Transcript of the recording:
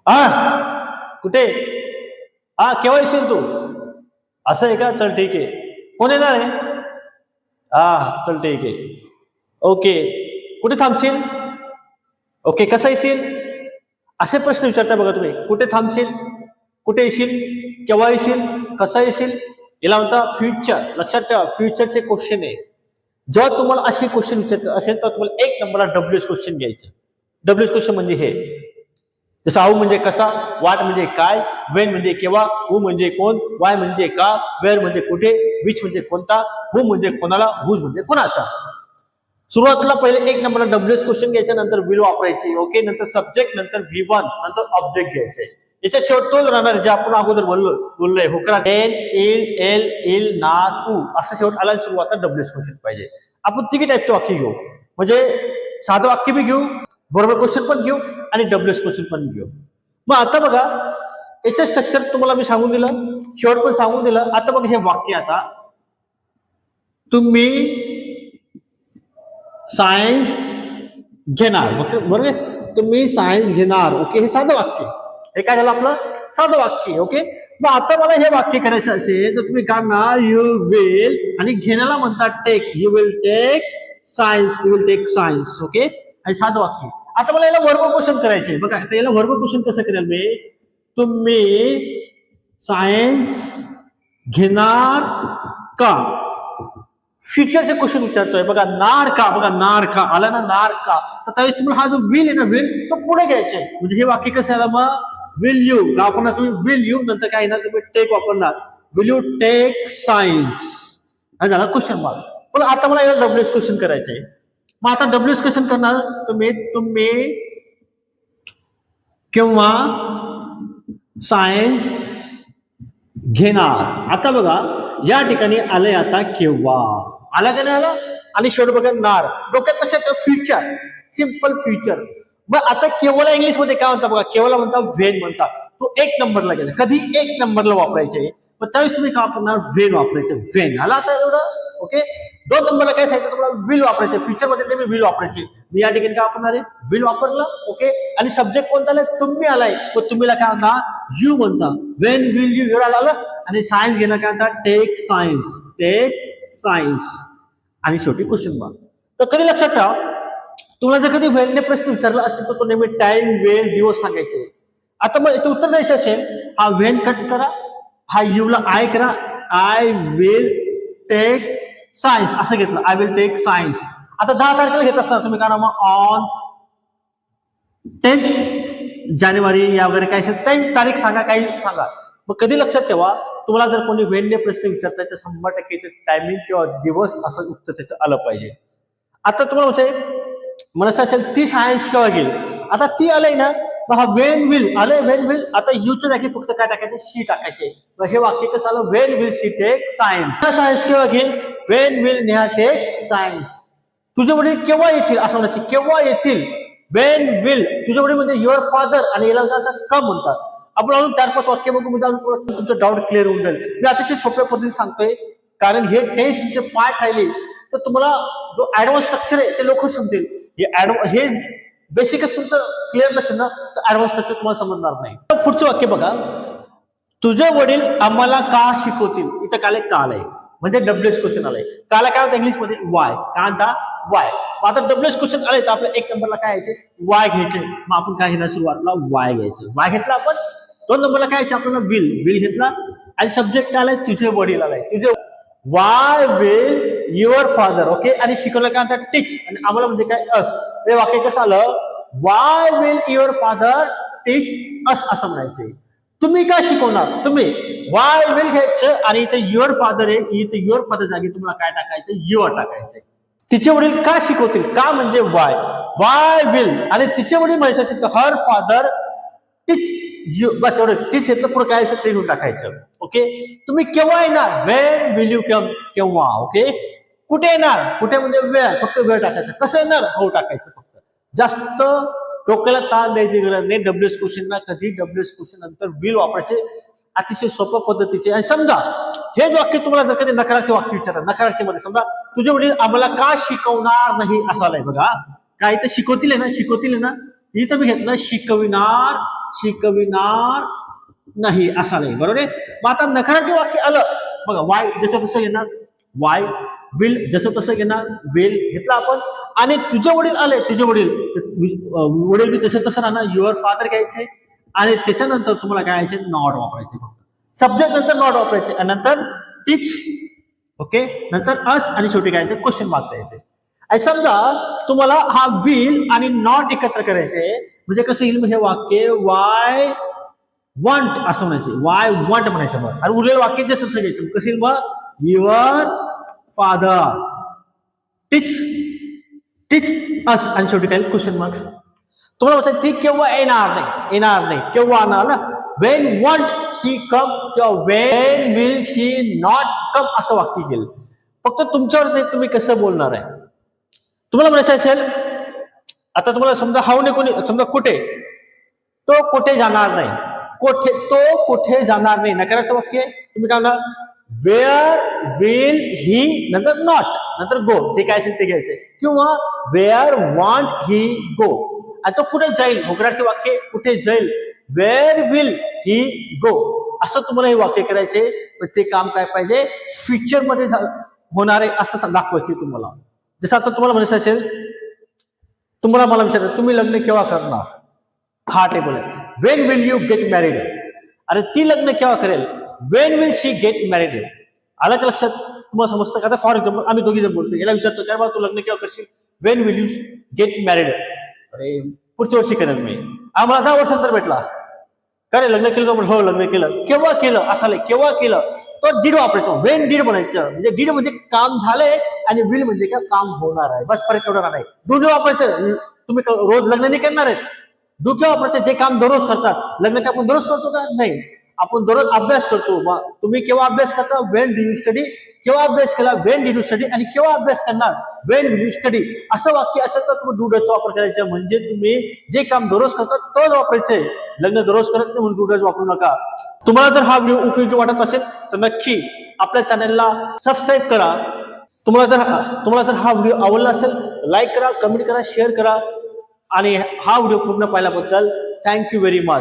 हा कुठे? हा केव्हा येशील तू? असं आहे का? चल ठीक आहे. कोण येणार आहे? हा चल ठीक आहे. ओके. कुठे थांबशील? ओके. कसा येशील? असे प्रश्न विचारता बघा तुम्ही. कुठे थांबशील? कुठे येशील? केव्हा येशील? कसा येशील? याला म्हणता फ्युचर. लक्षात ठेवा, फ्युचरचे क्वेश्चन आहे. जेव्हा तुम्हाला असे क्वेश्चन विचारत असेल तर तुम्हाला एक नंबरला डब्ल्यूएस क्वेश्चन घ्यायचं. डब्ल्यूएस क्वेश्चन म्हणजे हे, जसं हाऊ म्हणजे कसा, वाट म्हणजे काय, वेन म्हणजे केव्हा, हू म्हणजे कोण, वाय म्हणजे का, वेअर म्हणजे कुठे, विच म्हणजे कोणता, हू म्हणजे कोणाला, हुज म्हणजे कोणाचा. सुरुवातीला पहिले एक नंबरला डब्ल्यूएस क्वेश्चन घ्यायचा, नंतर विल वापरायची. ओके. नंतर सब्जेक्ट, नंतर V1, नंतर ऑब्जेक्ट घ्यायचे. याच्या शेवट तोच राहणार जे आपण अगोदर बोललोय. हुकरा एन इल एल इल नाथ ऊ असं शेवट आला. सुरुवातीला डब्ल्यूएस क्वेश्चन पाहिजे. आपण तिघी टाईपचे वाक्य घेऊ, म्हणजे साधं वाक्य बी घेऊ, बरोबर क्वेश्चन पण घेऊ आणि डब्ल्यूएस क्वेश्चन पण घेऊ. मग आता बघा, याचं स्ट्रक्चर तुम्हाला मी सांगून दिलं, शेवट पण सांगून दिलं. आता बघा हे वाक्य, आता तुम्ही सायन्स घेणार, बरोबर. तुम्ही सायन्स घेणार. ओके. हे साधं वाक्य. हे काय झालं आपलं? साधं वाक्य. ओके. मग आता मला हे वाक्य करायचं असेल तर तुम्ही काय म्हणणार? यू विल, आणि घेण्याला म्हणतात take. You will take science. You will take science. Okay. आणि साधं वाक्य. आता मला याला वर्ब क्वेश्चन करायचे. बघा आता याला वर्ब क्वेश्चन कसं करेल मी? तुम्ही सायन्स घेणार का? फ्युचरचे क्वेश्चन विचारतोय. बघा नार का, बघा नार का आला ना, नार का. तर त्यावेळेस तुम्हाला हा जो विल आहे ना, विल तो पुढे घ्यायचे. म्हणजे हे वाक्य कसं आलं मग? विल यू का वापरणार तुम्ही? Will you. नंतर काय येणार? तुम्ही टेक वापरणार. Will you take science. हा झाला क्वेश्चन मार्क. पण आता मला याला डब्ल्यूएस क्वेश्चन करायचंय. मग आता डब्ल्यूएस क्वेश्चन करणार तुम्ही किंवा सायन्स घेणार. आता बघा या ठिकाणी आलंय आता केव्हा. आला का नाही आला? आणि शेवट बघा नार. डोक्यात लक्षात ठेवा, फ्युचर, सिंपल फ्युचर. मग आता केवळला इंग्लिश मध्ये काय म्हणतात बघा? केवळला म्हणतात व्हेन म्हणतात. तो एक नंबरला गेला. कधी एक नंबरला वापरायचे. मग त्यावेळेस तुम्ही काय वापरणार? व्हेन वापरायचे. व्हेन आला आता एवढं. ओके. दोन नंबरला काय सांगितलं तुम्हाला? विल वापरायचे. फ्युचर मध्ये तुम्ही विल वापरायचे. मी या ठिकाणी काय वापरणार आहे? विल वापरलं. ओके. आणि सब्जेक्ट कोणता आलाय? तुम्ही आलाय. मग तुम्हीला काय म्हणता? यू म्हणता. व्हेन विल यू एवढा आलं. आणि सायन्स घेणं काय म्हणतात? Take science. Take science. आणि शेवटी क्वेश्चन मार्क. तर कधी लक्षात ठेवा, तुम्हाला जर कधी व्हेनने प्रश्न विचारला असेल तर तो नेहमी टाइम, वेळ, दिवस सांगायचे. आता मग याचं उत्तर द्यायचं असेल, हा व्हेन कट करा, हा यूला आय करा. आय विल टेक सायन्स असं घेतलं. I will take science. आता 10 तारखेला घेत असणार तुम्ही, कारण मग ऑन 10 जानेवारी या वगैरे काय असेल 10 तारीख सांगा, काही सांगा. मग कधी लक्षात ठेवा, तुम्हाला जर कोणी व्हेनने प्रश्न विचारताय तर 100% टायमिंग किंवा दिवस असं उत्तर त्याचं आलं पाहिजे. आता तुम्हाला म्हणजे मला असेल ती सायन्स केव्हा घेईल. आता ती आलंय ना, मग हा वेन विल आलंय. Wien will. आता यूच्या जागी फक्त काय टाकायचे? शी टाकायचे. मग हे वाक्य कसं आलं? When will she take science. Science केव्हा घेईल? When will Neha take science. तुझे वडील केव्हा येतील असं म्हणायचे. केव्हा येतील? When will. तुझे वडील म्हणजे युअर फादर, आणि याला का म्हणतात. आपण अजून 4-5 वाक्य बघू, म्हणजे अजून तुमचं डाऊट क्लिअर होऊन जाईल. मी अतिशय सोप्या पद्धतीने सांगतोय, कारण हे टेस्ट तुमचे पाठ राहिले तर तुम्हाला जो ऍडव्हान्स स्ट्रक्चर आहे ते लवकर समजेल. हे बेसिकच तुमचं क्लिअर नसेल ना, तर ऍडव्हान्स स्ट्रक्चर तुम्हाला समजणार नाही. पुढचं वाक्य बघा, तुझे वडील आम्हाला का शिकवतील. इथं काल आहे, म्हणजे डब्ल्यूएस क्वेश्चन आलाय. काला काय होतं इंग्लिश मध्ये? वाय. काय म्हणता? वाय. आता डब्ल्यूएस क्वेश्चन आले तर आपल्या एक नंबरला काय यायचे? वाय घ्यायचे. मग आपण काय घेणार? सुरुवातला वाय घ्यायचं. वाय घेतला आपण. 2 नंबरला काय यायचं आपल्याला? विल. विल घेतला. आणि सब्जेक्ट आलाय तुझे वडील आलाय. तुझे Y will your father. Okay. आणि शिकवलं काय म्हणतात? टीच. आणि आम्हाला म्हणजे काय? अस. हे वाक्य कसं आलं? Y will your father teach us असं म्हणायचे. तुम्ही काय शिकवणार? तुम्ही वाय विल घ्यायचं, आणि इथे युअर फादर आहे, इथे युअर फादर जागी तुम्हाला काय टाकायचं? युअर टाकायचं. तिचे वडील का शिकवतील. का म्हणजे वाय. Y will. आणि तिचे वडील म्हणायचं असेल तर हर फादर टीच यू. बस एवढं. टीच घेतलं, पुढे काय असेल ते घेऊन टाकायचं. ओके. तुम्ही केव्हा येणार? Wien will you come. केव्हा. ओके. कुठे येणार? कुठे म्हणजे वेळ. फक्त वेळ टाकायचं. कसं येणार? हो टाकायचं. फक्त जास्त डोक्याला ताण द्यायची गरज नाही. डब्ल्यूएस क्वेश्चनला कधी डब्ल्यूएस क्वेश्चन नंतर विल वापरायचे. अतिशय सोप्या पद्धतीचे. आणि समजा हेच वाक्य तुम्हाला जर कधी नकारार्थी वाक्य विचारतात, नकारार्थीमध्ये समजा तुझे वडील आम्हाला का शिकवणार नाही असं आलंय. बघा काय इथं शिकवतील आहे ना, शिकवतील आहे ना. इथं मी घेतलं शिकविणार शिकविणार नाही असा नाही, बरोबर आहे. मग आता नकारार्थी वाक्य आलं बघा, वाय जसं तसं घेणार, वाय विल जसं तसं घेणार, विल घेतला आपण. आणि तुझे वडील आले, तुझे वडील वडील बी तसं तसं राहणार, युअर फादर घ्यायचे आणि त्याच्यानंतर तुम्हाला काय यायचे, नॉट वापरायचे. सब्जेक्ट नंतर नॉट वापरायचे आणि नंतर टीच, ओके, नंतर अस आणि शेवटी काय क्वेश्चन मार्क द्यायचे. आणि समजा तुम्हाला हा विल आणि नॉट एकत्र करायचे, म्हणजे कसं येईल हे वाक्य, वाय वॉन्ट असं म्हणायचे, वाय वॉन्ट म्हणायचं. मग आणि उरलेलं वाक्य जसं घ्यायचं, कसं येईल मग, your father teach, teach us आणि शेवटी काय क्वेश्चन मार्क. तुम्हाला म्हणायचं ती केव्हा येणार नाही, येणार नाही केव्हा येणार ना, वेन वॉन्ट शी कम किंवा Wien will she not come असं वाक्य केलं. फक्त तुमच्यावर ते तुम्ही कसं बोलणार आहे. तुम्हाला म्हणायचं असेल आता तुम्हाला समजा हावने कोणी, समजा कुठे, तो कुठे जाणार नाही, कोठे तो कुठे जाणार नाही, नकारार्थक वाक्य. तुम्ही काय म्हणा, वेअर विल ही नंतर नॉट नंतर गो, जे काय असेल ते घ्यायचे, किंवा वेअर वॉन्ट ही गो. आणि तो कुठे जाईल, होकारार्थी वाक्य, कुठे जाईल, वेअर विल ही गो असं तुम्हाला हे वाक्य करायचे. पण ते काम काय पाहिजे, फ्युचर मध्ये होणार आहे असं दाखवायचे तुम्हाला. जसं आता तुम्हाला म्हणायचं असेल, तुम्हाला मला विचारायचं तुम्ही लग्न केव्हा करणार, हा टेबल आहे. Wien will you get married, अरे ती लग्न केव्हा करेल, Wien will she get married. आलं का लक्षात, तुम्हाला समजतं का. आता फॉर एक्झाम्पल आम्ही दोघी जण बोलतो, याला विचारतो काय बा तू लग्न केव्हा करशील, Wien will you get married, अरे पुढच्या वर्षी करेल मी. आम्हाला 10 वर्षांतर भेटला, काय लग्न केलं, हो लग्न केलं, केव्हा केलं असं, केव्हा केलं, तो डीड वापरायचो, वेन डीड म्हणायचं. म्हणजे डीड म्हणजे काम झालंय आणि विल म्हणजे काय काम होणार आहे, बस फरक एवढा नाही. डू वापरायचं, तुम्ही रोज लग्न नाही करणार आहेत, डू केव्हा वापरायचं, जे काम दररोज करतात. लग्न काय आपण दररोज करतो का, नाही, आपण दररोज अभ्यास करतो. मग तुम्ही केव्हा अभ्यास करता, वेन डू यू स्टडी, केव्हा अभ्यास केला, वेन डीड यू स्टडी, आणि केव्हा अभ्यास करणार, वेन विल यू स्टडी. असं वाक्य असेल तर तुम्ही डू डचा वापर करायचा. म्हणजे तुम्ही जे काम दररोज करतात तोच वापरायचंय, लग्न दररोज करत नाही म्हणून डू डच वापरू नका. तुम्हाला जर हा व्हिडिओ उपयोगी वाटत असेल तर नक्की आपल्या चॅनलला सबस्क्राईब करा. तुम्हाला जर हा व्हिडिओ आवडला असेल लाईक करा, कमेंट करा, शेअर करा. आणि हा व्हिडिओ पूर्ण पाहिल्याबद्दल थँक्यू व्हेरी मच.